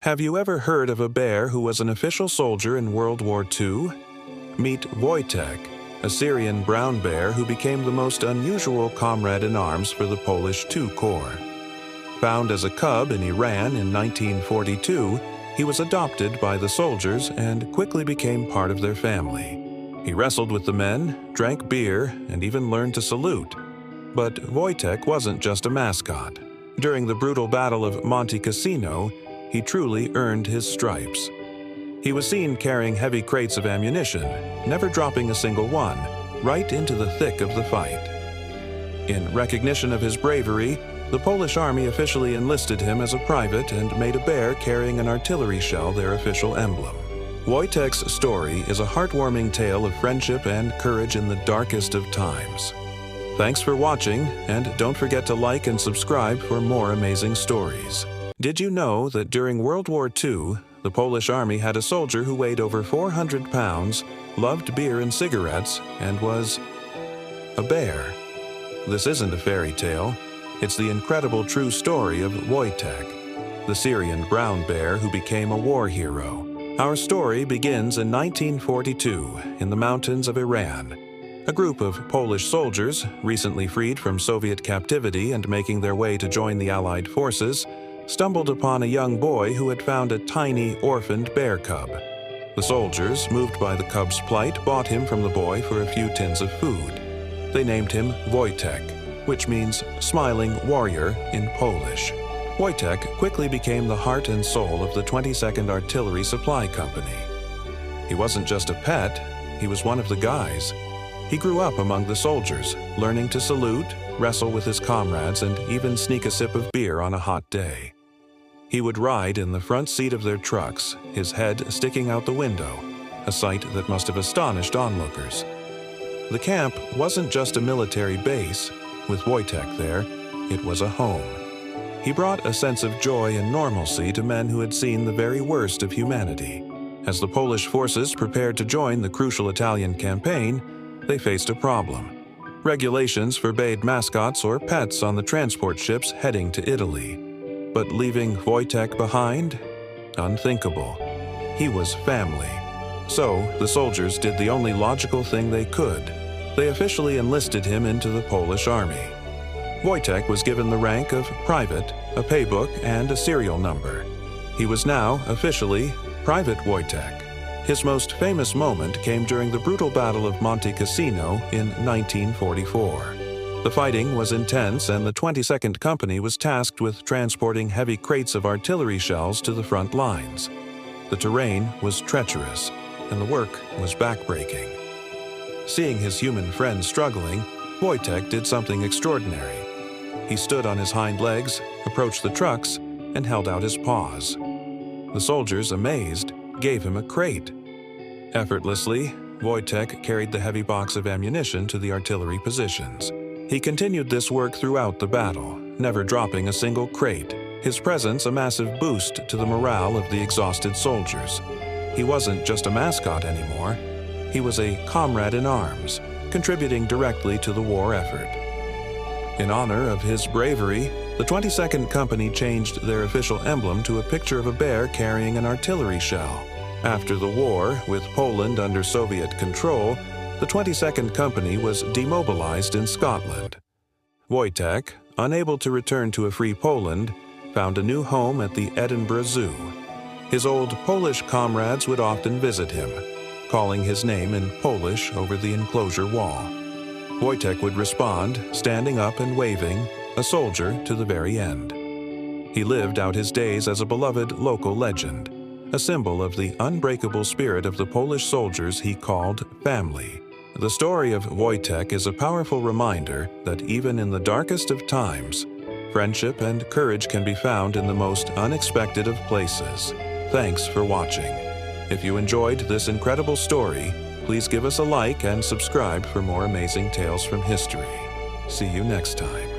Have you ever heard of a bear who was an official soldier in World War II? Meet Wojtek, a Syrian brown bear who became the most unusual comrade-in-arms for the Polish II Corps. Found as a cub in Iran in 1942, he was adopted by the soldiers and quickly became part of their family. He wrestled with the men, drank beer, and even learned to salute. But Wojtek wasn't just a mascot. During the brutal Battle of Monte Cassino, he truly earned his stripes. He was seen carrying heavy crates of ammunition, never dropping a single one, right into the thick of the fight. In recognition of his bravery, the Polish army officially enlisted him as a private and made a bear carrying an artillery shell their official emblem. Wojtek's story is a heartwarming tale of friendship and courage in the darkest of times. Thanks for watching, and don't forget to like and subscribe for more amazing stories. Did you know that during World War II, the Polish army had a soldier who weighed over 400 pounds, loved beer and cigarettes, and was a bear? This isn't a fairy tale. It's the incredible true story of Wojtek, the Syrian brown bear who became a war hero. Our story begins in 1942 in the mountains of Iran. A group of Polish soldiers, recently freed from Soviet captivity and making their way to join the Allied forces, stumbled upon a young boy who had found a tiny, orphaned bear cub. The soldiers, moved by the cub's plight, bought him from the boy for a few tins of food. They named him Wojtek, which means smiling warrior in Polish. Wojtek quickly became the heart and soul of the 22nd Artillery Supply Company. He wasn't just a pet, he was one of the guys. He grew up among the soldiers, learning to salute, wrestle with his comrades, and even sneak a sip of beer on a hot day. He would ride in the front seat of their trucks, his head sticking out the window, a sight that must have astonished onlookers. The camp wasn't just a military base. With Wojtek there, it was a home. He brought a sense of joy and normalcy to men who had seen the very worst of humanity. As the Polish forces prepared to join the crucial Italian campaign, they faced a problem. Regulations forbade mascots or pets on the transport ships heading to Italy. But leaving Wojtek behind? Unthinkable. He was family. So, the soldiers did the only logical thing they could. They officially enlisted him into the Polish army. Wojtek was given the rank of private, a paybook, and a serial number. He was now, officially, Private Wojtek. His most famous moment came during the brutal Battle of Monte Cassino in 1944. The fighting was intense, and the 22nd Company was tasked with transporting heavy crates of artillery shells to the front lines. The terrain was treacherous, and the work was backbreaking. Seeing his human friend struggling, Wojtek did something extraordinary. He stood on his hind legs, approached the trucks, and held out his paws. The soldiers, amazed, gave him a crate. Effortlessly, Wojtek carried the heavy box of ammunition to the artillery positions. He continued this work throughout the battle, never dropping a single crate, his presence a massive boost to the morale of the exhausted soldiers. He wasn't just a mascot anymore. He was a comrade in arms, contributing directly to the war effort. In honor of his bravery, the 22nd Company changed their official emblem to a picture of a bear carrying an artillery shell. After the war, with Poland under Soviet control, the 22nd Company was demobilized in Scotland. Wojtek, unable to return to a free Poland, found a new home at the Edinburgh Zoo. His old Polish comrades would often visit him, calling his name in Polish over the enclosure wall. Wojtek would respond, standing up and waving, a soldier to the very end. He lived out his days as a beloved local legend, a symbol of the unbreakable spirit of the Polish soldiers he called family. The story of Wojtek is a powerful reminder that even in the darkest of times, friendship and courage can be found in the most unexpected of places. Thanks for watching. If you enjoyed this incredible story, please give us a like and subscribe for more amazing tales from history. See you next time.